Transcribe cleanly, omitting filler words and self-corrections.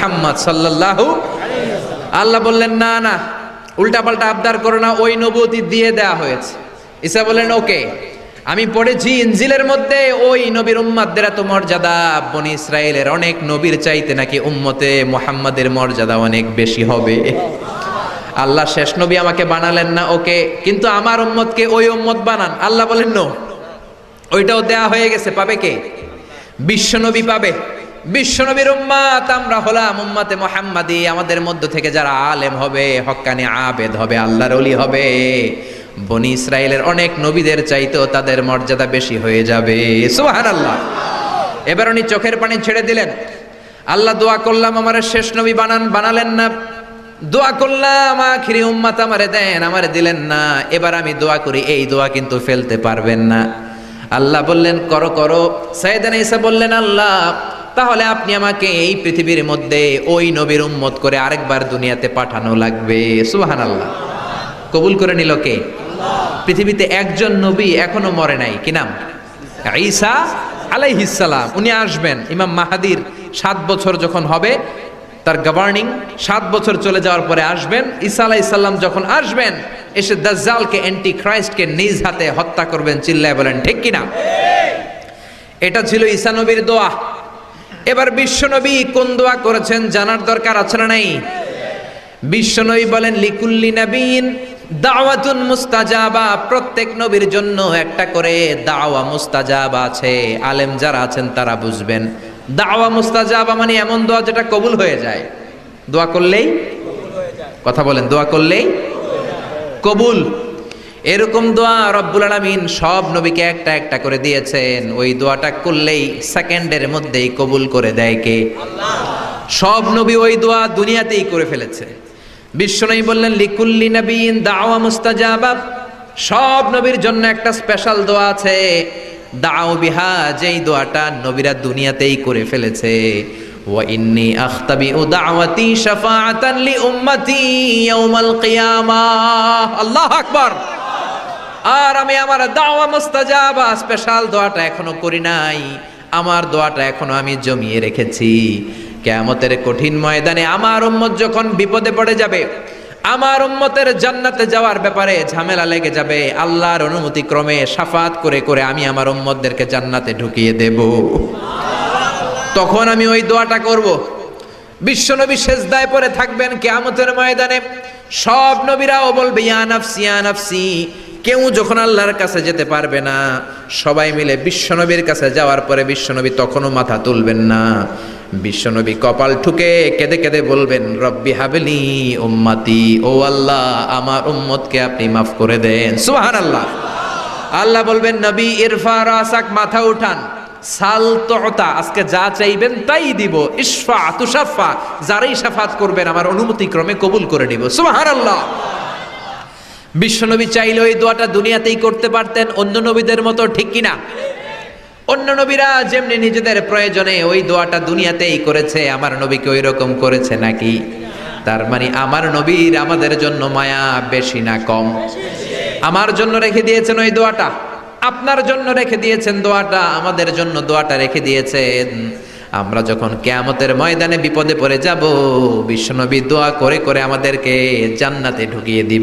মুহাম্মদ সাল্লাল্লাহু। আল্লাহ বললেন না না, উল্টাপাল্টা আবদার করো না, ওই নবুয়তি দিয়ে দেয়া হয়েছে। ঈসা বললেন ওকে, আমি পড়েছি ইনজিলের মধ্যে ওই নবীর উম্মতদের এত মর্যাদা, বনি ইসরায়েলের অনেক নবীর চাইতে নাকি উম্মতে মুহাম্মাদের মর্যাদা অনেক বেশি হবে। আল্লাহ শেষ নবী আমাকে বানালেন না, ওকে, কিন্তু আমার উম্মতকে ওই উম্মত বানান। আল্লাহ বলেন নো, ওইটাও দেয়া হয়ে গেছে, পাবে কে? বিশ্বনবী পাবে। বিশ্বনবীর উম্মত আমরা হলাম উম্মতে মুহাম্মাদি। আমাদের মধ্য থেকে যারা আলেম হবে, হক্কানি আবেদ হবে, আল্লাহর ওলি হবে, বনি ইসরায়েলের অনেক নবীদের চাইতেও তাদের মর্যাদা বেশি হয়ে যাবে। সুবহানাল্লাহ। এবার উনি চোখের পানি ছেড়ে দিলেন। আল্লাহ দোয়া করলাম আমার শেষ নবী বানান, বানালেন না। দোয়া করলাম আখিরি উম্মত আমারে দেন, আমারে দিলেন না। এবার আমি দোয়া করি, এই দোয়া কিন্তু ফেলতে পারবেন না। আল্লাহ বললেন করো করো। সাইয়েদানা ঈসা বললেন আল্লাহ তাহলে আপনি আমাকে এই পৃথিবীর মধ্যে ওই নবীর উম্মত করে আরেকবার দুনিয়াতে পাঠানো লাগবে। সুবহানাল্লাহ। কবুল করে নিল কে? পৃথিবীতে একজন নবী এখনো মরে নাই, কি নাম? ঈসা আলাইহিস সালাম। উনি আসবেন ইমাম মাহাদির 7 বছর যখন হবে, তার গভর্নিং 7 বছর চলে যাওয়ার পরে আসবেন। ঈসা আলাইহিস সালাম যখন আসবেন, এসে দাজ্জালকে, অ্যান্টি ক্রাইস্টকে নিজ হাতে হত্যা করবেন। চিল্লায় বলেন ঠিক কিনা? এটা ছিল ঈসা নবীর দোয়া। এবার বিশ্বনবী কোন দোয়া করেছেন জানার দরকার আছে না নাই? বিশ্বনবী বলেন লিকুল্লি নবীন দাওয়াতুন মুস্তাজাবা। প্রত্যেক নবীর জন্য একটা করে দাওয়া মুস্তাজাবা আছে। আলেম যারা আছেন তারা বুঝবেন, দাওয়া মুস্তাজাবা মানে এমন দোয়া যেটা কবুল হয়ে যায়। দোয়া করলেই, কথা বলেন, দোয়া করলেই কবুল। এরকম দোয়া রব্বুল আলামিন সব নবীকে একটা একটা করে দিয়েছেন। ওই দোয়াটা করলেই সেকেন্ডের মধ্যেই কবুল করে দেয় কে? আল্লাহ। সব নবী ওই দোয়া দুনিয়াতেই করে ফেলেছে। বিশ্বনবী বললেন লিকুল্লি নবীন দাওয়া মুস্তাজাবা। সব নবীর জন্য একটা স্পেশাল দোয়া আছে, দাও বিহা, যেই দোয়াটা নবীরা দুনিয়াতেই করে ফেলেছে। ওয়া ইন্নী আখতাবিউ দাওয়াতি শাফাআতান লি উম্মতি ইয়াউমাল কিয়ামাহ। আল্লাহু আকবার। আর আমি আমার দাওয়া মুস্তাজাবা স্পেশাল দোয়াটা এখনো করি নাই। আমার দোয়াটা এখনো আমি জমিয়ে রেখেছি। কিয়ামতের কঠিন ময়দানে আমার উম্মত যখন বিপদে পড়ে যাবে, আমার উম্মতের জান্নাতে যাওয়ার ব্যাপারে ঝামেলা লেগে যাবে, আল্লাহর অনুমতি ক্রমে শাফাত করে করে আমি আমার উম্মতদেরকে জান্নাতে ঢুকিয়ে দেব। তখন আমি ওই দোয়াটা করব। বিশ্বনবী সেজদায় পড়ে থাকবেন কিয়ামতের ময়দানে। সব নবীরাও বলবে ইয়া নাফসি ইয়া নাফসি। কেউ যখন আল্লাহর কাছে যেতে পারবে না, সবাই মিলে বিশ্বনবীর কাছে যাওয়ার পরে বিশ্বনবী তখনও মাথা তুলবেন না। বিশ্বনবী কপাল ঠুকে কেঁদে কেঁদে বলবেন রব্বি হাবলি উম্মতি। ও আল্লাহ আমার উম্মতকে আপনি মাফ করে দেন। সুবহানাল্লাহ। আল্লাহ বলবেন নবী ইরফা রাসাক, মাথা উঠান, সাল তুতা, আজকে যা চাইবেন তাই দিব। ইশফা তুশাফা, যারাই শাফাত করবেন আমার অনুমতি ক্রমে কবুল করে নিব। সুবহানাল্লাহ। বিশ্বনবী চাইলে ওই দোয়াটা দুনিয়াতেই করতে পারতেন অন্য নবীদের মতো, ঠিক কিনা? অন্য নবীরা যেমনি নিজেদের প্রয়োজনে ওই দোয়াটা দুনিয়াতেই করেছে, আমার নবীকে ওই রকম করেছে নাকি? তার মানে আমার নবীর আমাদের জন্য মায়া বেশি না কম? আমার জন্য রেখে দিয়েছেন ওই দোয়াটা, আপনার জন্য রেখে দিয়েছেন দোয়াটা, আমাদের জন্য দোয়াটা রেখে দিয়েছেন। আমরা যখন কিয়ামতের ময়দানে বিপদে পড়ে যাব, বিশ্বনবী দোয়া করে করে আমাদেরকে জান্নাতে ঢুকিয়ে দিবেন।